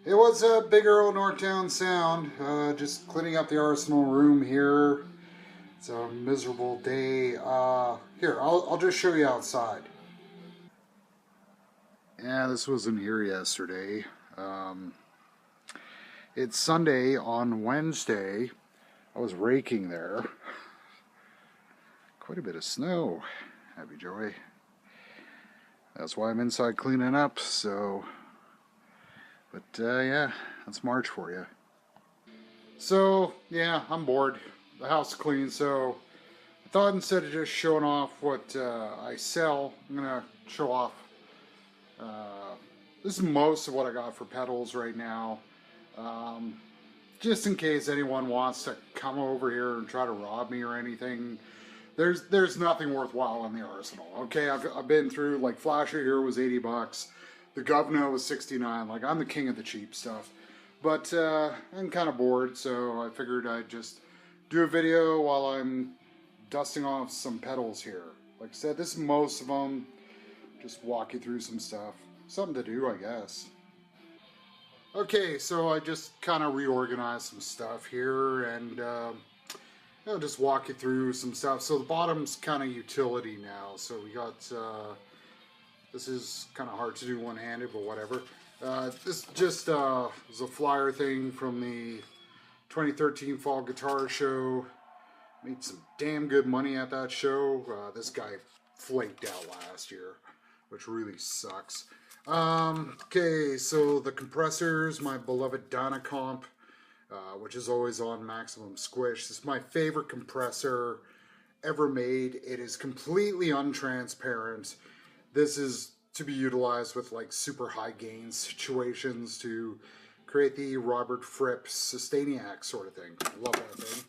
It was a bigger old Northtown sound. Just cleaning up the arsenal room here. It's a miserable day. Here, I'll just show you outside. Yeah, this wasn't here yesterday. It's Sunday. On Wednesday, I was raking there. Quite a bit of snow. Happy joy. That's why I'm inside cleaning up, so... But yeah, that's March for you. So, yeah, I'm bored. The house is clean, so I thought instead of just showing off what I sell, I'm going to show off. This is most of what I got for pedals right now. Just in case anyone wants to come over here and try to rob me or anything. There's nothing worthwhile in the arsenal. Okay, I've been through, like, Flasher here was 80 bucks. The Governor was 69. Like, I'm the king of the cheap stuff. But I'm kind of bored, so I figured I'd just do a video while I'm dusting off some pedals here. Like I said, this is most of them. Just walk you through some stuff. Something to do, I guess. Okay, so I just kind of reorganized some stuff here and just walk you through some stuff. So the bottom's kind of utility now. So we got... this is kind of hard to do one-handed, but whatever. This just was a flyer thing from the 2013 Fall Guitar Show. Made some damn good money at that show. This guy flaked out last year, which really sucks. Okay, so the compressors, my beloved Dynacomp, which is always on maximum squish. This is my favorite compressor ever made. It is completely untransparent. This is to be utilized with like super high gain situations to create the Robert Fripp Sustainiac sort of thing. Love that thing.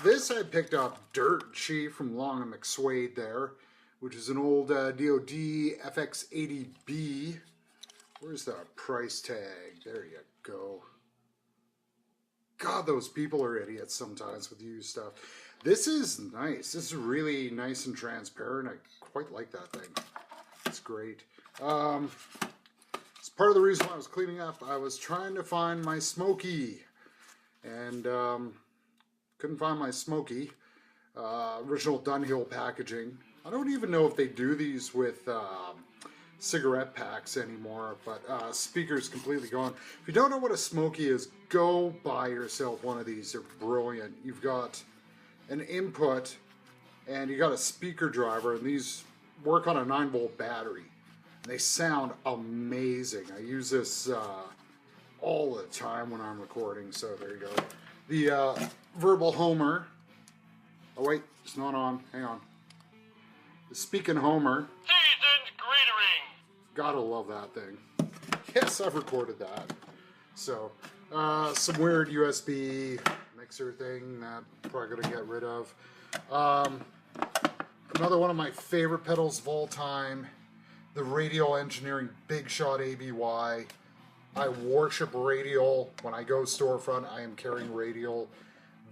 This I picked up dirt cheap from Long and McSwade there, which is an old DOD FX80B. Where's the price tag? There you go. God, those people are idiots sometimes with used stuff. This is nice. This is really nice and transparent. I quite like that thing. It's great. It's part of the reason why I was cleaning up. I was trying to find my Smoky and couldn't find my Smoky. Original Dunhill packaging. I don't even know if they do these with cigarette packs anymore, but speaker's completely gone. If you don't know what a Smoky is, go buy yourself one of these. They're brilliant. You've got an input and you got a speaker driver, and these work on a 9-volt battery. And they sound amazing. I use this all the time when I'm recording, so there you go. The Verbal Homer. Oh wait, it's not on. Hang on. The Speaking Homer. Seasoned greetering. Gotta love that thing. Yes, I've recorded that. So, some weird USB mixer thing that I'm probably gonna get rid of. Another one of my favorite pedals of all time, the Radial Engineering Big Shot ABY. I worship Radial. When I go storefront, I am carrying Radial.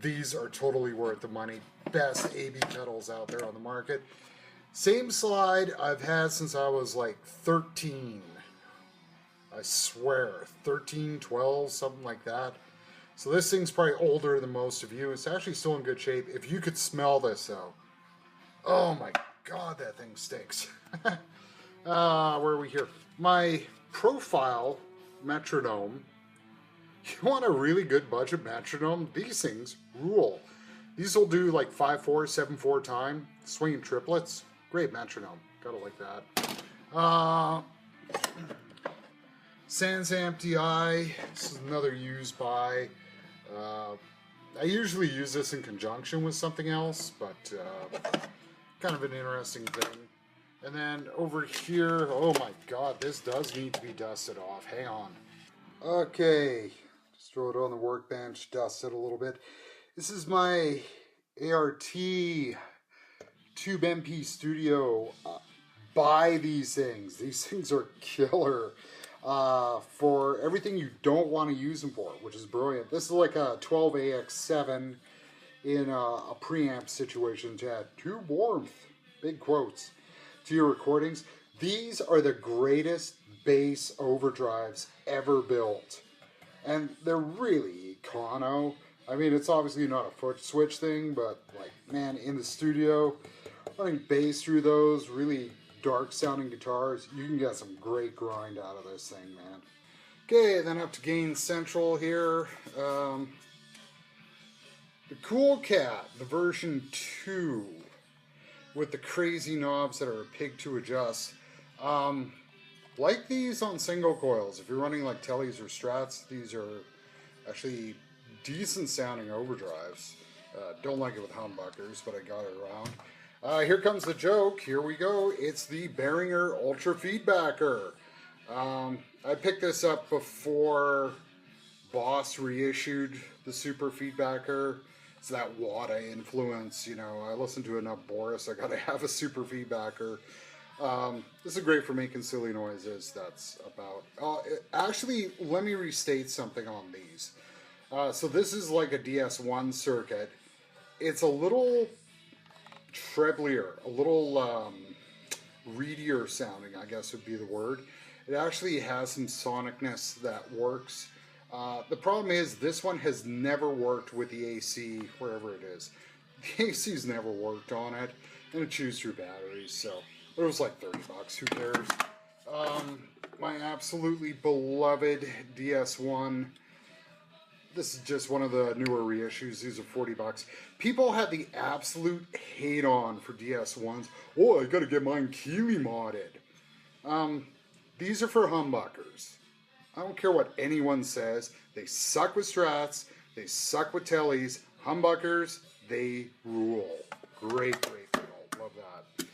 These are totally worth the money. Best AB pedals out there on the market. Same slide I've had since I was like 13. I swear, 13, 12, something like that. So this thing's probably older than most of you. It's actually still in good shape. If you could smell this though. Oh my God, that thing stinks. Where are we here? My Profile metronome. You want a really good budget metronome? These things rule. These will do like 5/4, 7/4 time. Swinging triplets. Great metronome. Gotta like that. Sans Amp DI. This is another used buy. I usually use this in conjunction with something else, but kind of an interesting thing. And then over here, oh my God, this does need to be dusted off. Hang on. Okay, just throw it on the workbench, dust it a little bit. This is my ART Tube MP Studio. Buy these things. These things are killer for everything you don't want to use them for, which is brilliant. This is like a 12AX7 in a preamp situation to add tube warmth, big quotes, to your recordings. These are the greatest bass overdrives ever built. And they're really econo. I mean, it's obviously not a foot switch thing, but like, man, in the studio, running bass through those really dark sounding guitars, you can get some great grind out of this thing, man. Okay, then up to Gain Central here. The Cool Cat, the version 2, with the crazy knobs that are a pig to adjust. Like these on single coils. If you're running like Tellys or Strats, these are actually decent sounding overdrives. Don't like it with humbuckers, but I got it around. Here comes the joke. Here we go. It's the Behringer Ultra Feedbacker. I picked this up before Boss reissued the Super Feedbacker. It's that Wada influence, you know. I listened to enough Boris. I gotta have a Super Feedbacker. This is great for making silly noises. That's about... actually, let me restate something on these. So this is like a DS1 circuit. It's a little treblier, a little reedier sounding, I guess would be the word. It actually has some sonicness that works. The problem is this one has never worked with the AC, wherever it is. The AC's never worked on it, and it chews through batteries, so it was like 30 bucks, who cares? My absolutely beloved DS1. This is just one of the newer reissues. These are 40 bucks. People had the absolute hate on for DS1s. Oh, I gotta get mine Keeley modded. These are for humbuckers. I don't care what anyone says. They suck with Strats. They suck with Tellys. Humbuckers, they rule. Great, great pedal. Love that.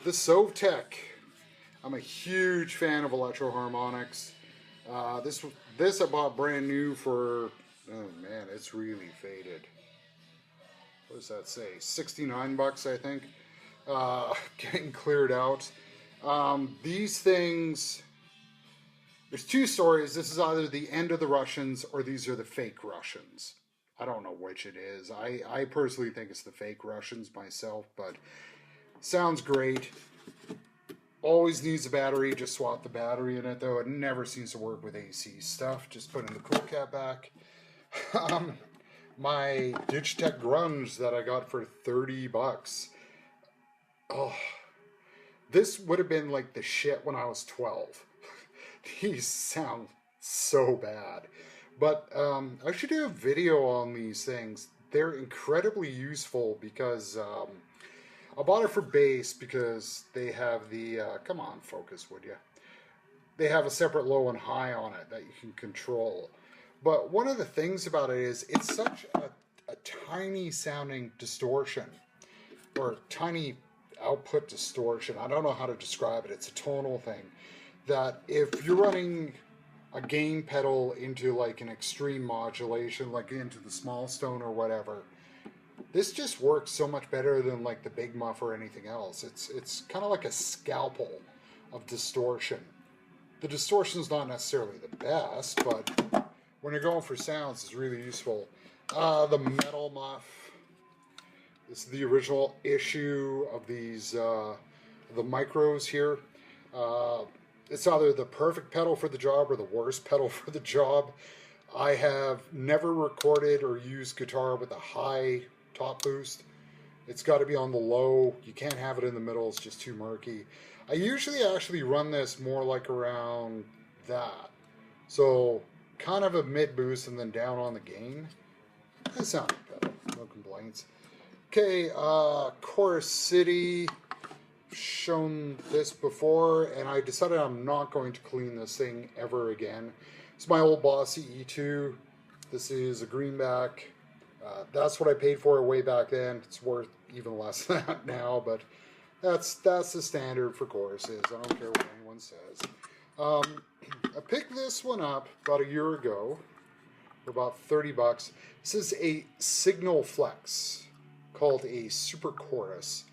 The Sovtek. I'm a huge fan of Electro Harmonics. This I bought brand new for, oh man, it's really faded. What does that say? 69 bucks, I think. Getting cleared out. These things, there's two stories. This is either the end of the Russians or these are the fake Russians. I don't know which it is. I personally think it's the fake Russians myself, but sounds great. Always needs a battery. Just swap the battery in it, though. It never seems to work with AC stuff. Just put in the Cool Cat back. My Digitech Grunge that I got for 30 bucks. Oh, this would have been like the shit when I was 12. These sound so bad. But I should do a video on these things. They're incredibly useful because I bought it for bass because they have the, come on, focus, would you? They have a separate low and high on it that you can control. But one of the things about it is it's such a tiny sounding distortion, or tiny output distortion. I don't know how to describe it. It's a tonal thing. That if you're running a gain pedal into like an extreme modulation, like into the small stone or whatever, this just works so much better than like the Big Muff or anything else. It's kind of like a scalpel of distortion. The distortion's not necessarily the best, but when you're going for sounds, it's really useful. The Metal Muff. This is the original issue of these, the micros here. It's either the perfect pedal for the job or the worst pedal for the job. I have never recorded or used guitar with a high top boost. It's got to be on the low. You can't have it in the middle. It's just too murky. I usually actually run this more like around that. So kind of a mid boost and then down on the gain. That sounded pedal. No complaints. Okay, Chorus City. Shown this before, and I decided I'm not going to clean this thing ever again. It's my old Bossy E2. This is a greenback. That's what I paid for it way back then. It's worth even less than that now, but that's the standard for choruses. I don't care what anyone says. I picked this one up about a year ago for about 30 bucks. This is a Signal Flex called a Super Chorus.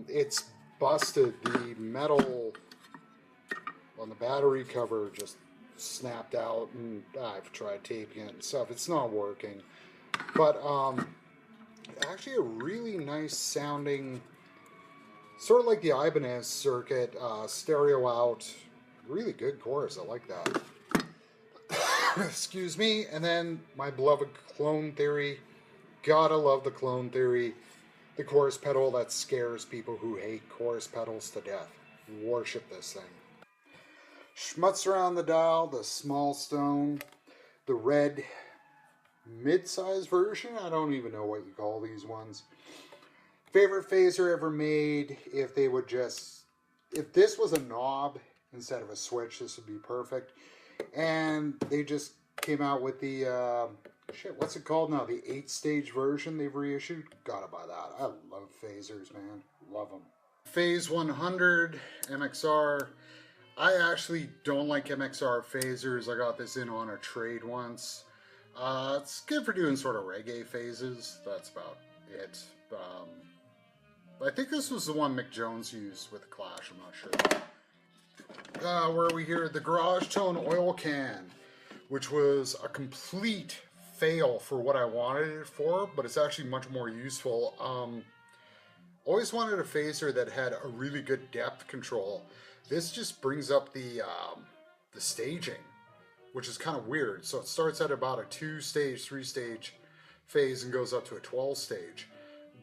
It's busted. The metal on the battery cover just snapped out, and I've tried taping it and stuff. It's not working. But actually a really nice sounding Sort of like the Ibanez circuit, stereo out, really good chorus, I like that. Excuse me, and then my beloved Clone Theory, gotta love the Clone Theory, the chorus pedal that scares people who hate chorus pedals to death. Worship this thing. Schmutz around the dial, the small stone, the red mid-size version, I don't even know what you call these ones. Favorite phaser ever made. If they would just, if this was a knob instead of a switch, this would be perfect. And they just came out with the what's it called now, the 8-stage version they've reissued. Gotta buy that. I love phasers, man, love them. Phase 100 MXR. I actually don't like MXR phasers. I got this in on a trade once. It's good for doing sort of reggae phases. That's about it. I think this was the one Mick Jones used with the Clash. I'm not sure. Where are we here? The Garage Tone oil can, which was a complete fail for what I wanted it for, but it's actually much more useful. Always wanted a phaser that had a really good depth control. This just brings up the staging, which is kind of weird. So it starts at about a 2-stage, 3-stage phase and goes up to a 12-stage.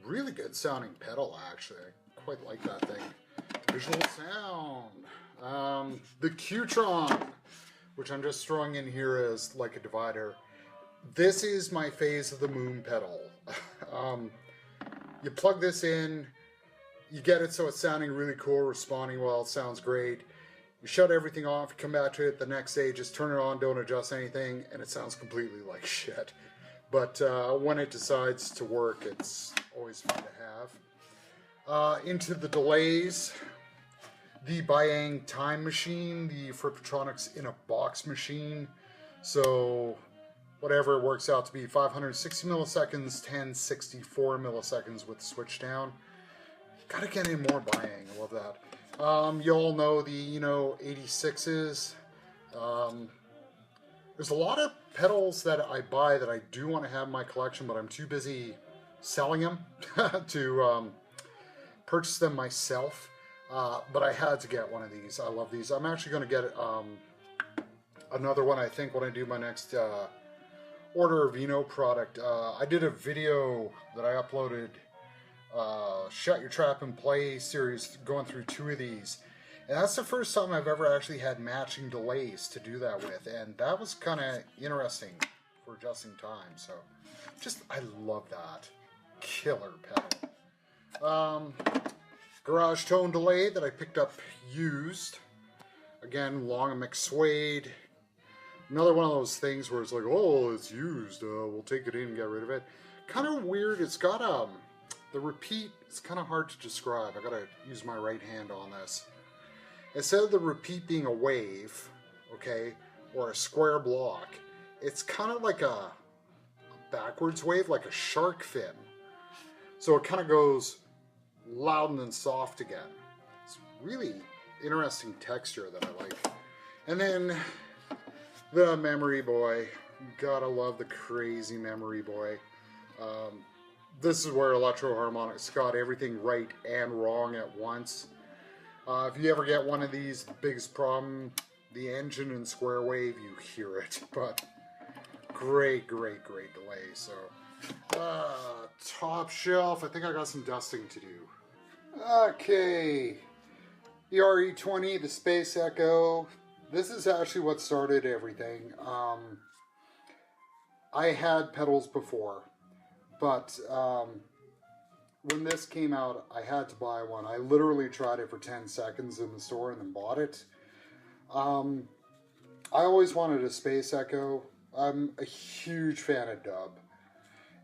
Really good sounding pedal, actually. I quite like that thing. Visual sound. The Qtron, which I'm just throwing in here as like a divider. This is my phase of the moon pedal. You plug this in, you get it so it's sounding really cool, responding well, it sounds great. You shut everything off, you come back to it the next day, just turn it on, don't adjust anything, and it sounds completely like shit. But when it decides to work, it's always fun to have. Into the delays, the Bayang Time Machine, the Frippatronics in a Box machine. So whatever it works out to be, 560 milliseconds, 1064 milliseconds with the switch down. Gotta get in more Bayang, I love that. You all know the 86s. There's a lot of pedals that I buy that I do want to have in my collection, but I'm too busy selling them to purchase them myself. But I had to get one of these. I love these. I'm actually going to get another one, I think, when I do my next Order of Vino product. I did a video that I uploaded, Shut Your Trap and Play series, going through 2 of these. And that's the first time I've ever actually had matching delays to do that with. And that was kind of interesting for adjusting time. So, I love that. Killer pedal. Garage Tone delay that I picked up used. Again, Long and McSwade. Another one of those things where it's like, oh, it's used. We'll take it in and get rid of it. Kind of weird. It's got the repeat. It's kind of hard to describe. I gotta use my right hand on this. Instead of the repeat being a wave, okay, or a square block, it's kind of like a backwards wave, like a shark fin. So it kind of goes loud and then soft again. It's really interesting texture that I like. And then the Memory Boy. Gotta love the crazy Memory Boy. This is where Electro Harmonics got everything right and wrong at once. If you ever get one of these, the biggest problem, the engine and square wave, you hear it. But great delay. So, top shelf. I think I got some dusting to do. Okay, the RE20, the Space Echo. This is actually what started everything. I had pedals before, but when this came out, I had to buy one. I literally tried it for 10 seconds in the store and then bought it. I always wanted a Space Echo. I'm a huge fan of dub.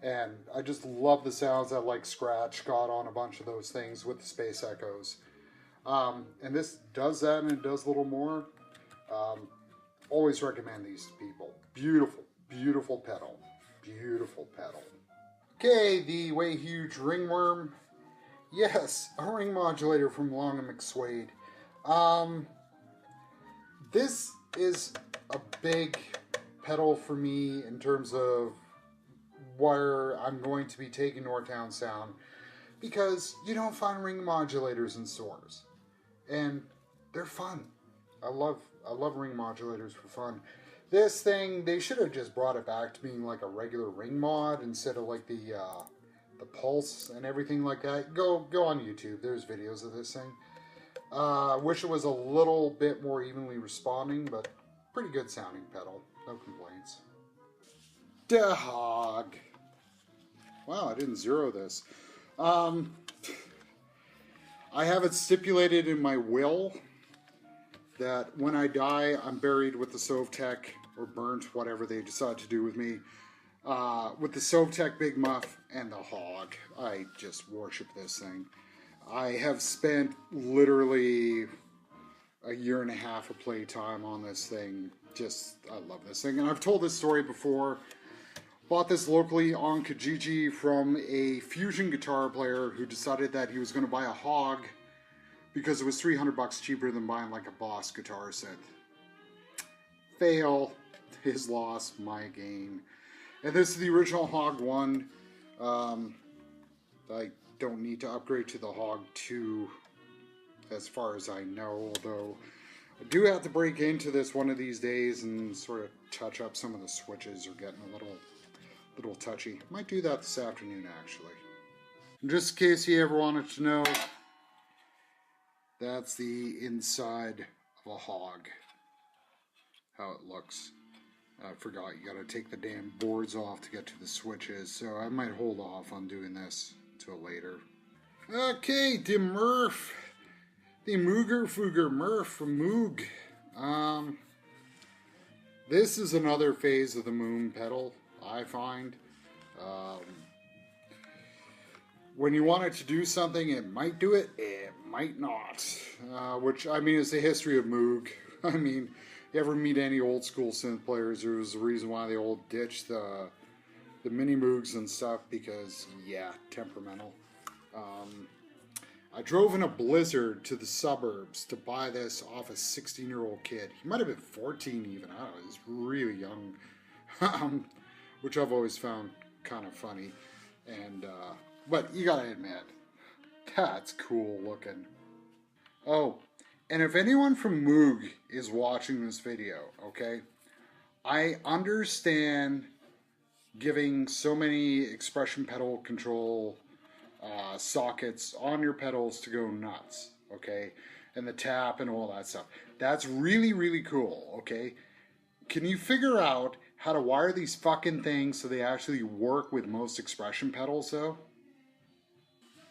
And I just love the sounds that like Scratch got on a bunch of those things with the Space Echoes. And this does that and it does a little more. Always recommend these to people. Beautiful pedal. Beautiful pedal. Okay, the Way Huge Ringworm. Yes, a ring modulator from Long and McSwade. This is a big pedal for me in terms of where I'm going to be taking Northtown Sound. because you don't find ring modulators in stores, and they're fun. I love ring modulators for fun. This thing, they should have just brought it back to being like a regular ring mod instead of like the pulse and everything like that. Go on YouTube. There's videos of this thing. Wish it was a little bit more evenly responding, but pretty good sounding pedal. No complaints. Da hog. Wow, I didn't zero this. I have it stipulated in my will that when I die, I'm buried with the Sovtek, or burnt, whatever they decide to do with me, with the Sovtek Big Muff and the Hog. I just worship this thing. I have spent literally a year and a half of playtime on this thing. I love this thing. And I've told this story before. Bought this locally on Kijiji from a fusion guitar player who decided that he was going to buy a Hog because it was $300 cheaper than buying like a Boss guitar synth. Fail. His loss, my gain. And this is the original Hog 1. I don't need to upgrade to the Hog 2 as far as I know, although I do have to break into this one of these days and sort of touch up some of the switches are getting a little touchy. Might do that this afternoon, actually. And just in case you ever wanted to know, that's the inside of a Hog. How it looks. I forgot you gotta take the damn boards off to get to the switches, so I might hold off on doing this until later. Okay, the Murph. The Mooger Fooger Murph from Moog. This is another phase of the Moon pedal, I find. When you want it to do something, it might do it, it might not. Which, I mean, is the history of Moog. I mean, you ever meet any old school synth players, there was a reason why they all ditched the mini Moogs and stuff, because, yeah, temperamental. I drove in a blizzard to the suburbs to buy this off a 16-year-old kid. He might have been 14 even, I don't know, he's really young. Which I've always found kind of funny. And, but you gotta admit, that's cool looking. Oh, and if anyone from Moog is watching this video, okay, I understand giving so many expression pedal control sockets on your pedals to go nuts, okay, and the tap and all that stuff. That's really, really cool, okay? Can you figure out how to wire these fucking things so they actually work with most expression pedals, though?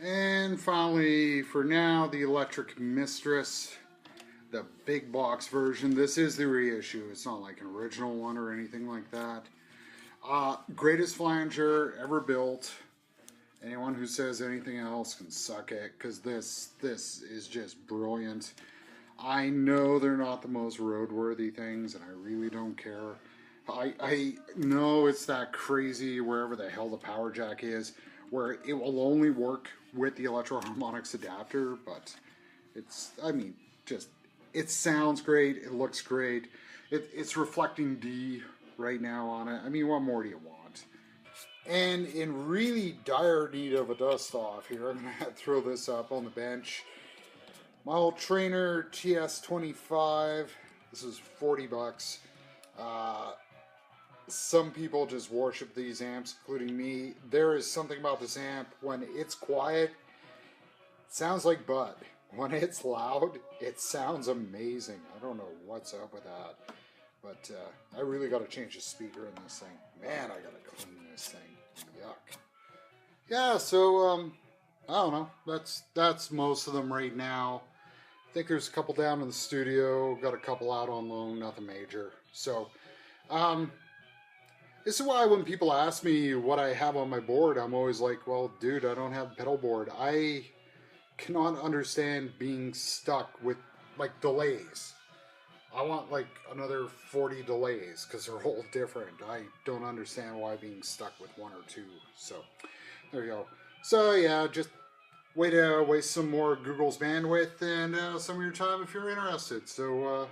And finally, for now, the Electric Mistress, the big box version. This is the reissue. It's not like an original one or anything like that. Greatest flanger ever built. Anyone who says anything else can suck it, because this is just brilliant. I know they're not the most roadworthy things, and I really don't care. I know it's that crazy wherever the hell the power jack is, where it will only work with the Electro Harmonix adapter, but it's, I mean, just, it sounds great, it looks great, it's reflecting D right now on it. I mean, what more do you want? And in really dire need of a dust off here, I'm going to throw this up on the bench. My old Trainer TS25, this is $40. Some people just worship these amps, including me. There is something about this amp, when it's quiet, it sounds like Bud. When it's loud, it sounds amazing. I don't know what's up with that. But I really got to change the speaker in this thing. Man, I got to clean this thing. Yuck. Yeah, so, I don't know. That's most of them right now. I think there's a couple down in the studio. Got a couple out on loan, nothing major. So, this is why when people ask me what I have on my board, I'm always like, well, dude, I don't have a pedal board. I cannot understand being stuck with, like, delays. I want, like, another 40 delays, because they're all different. I don't understand why being stuck with one or two. So, there you go. So, yeah, just way to waste some more Google's bandwidth and some of your time if you're interested. So,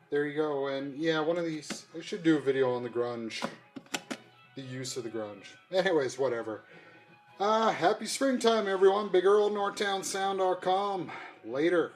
there you go. And, yeah, one of these, I should do a video on the grunge. The use of the grunge. Anyways, whatever. Happy springtime, everyone. Big Earl, northtownsound.com. Later.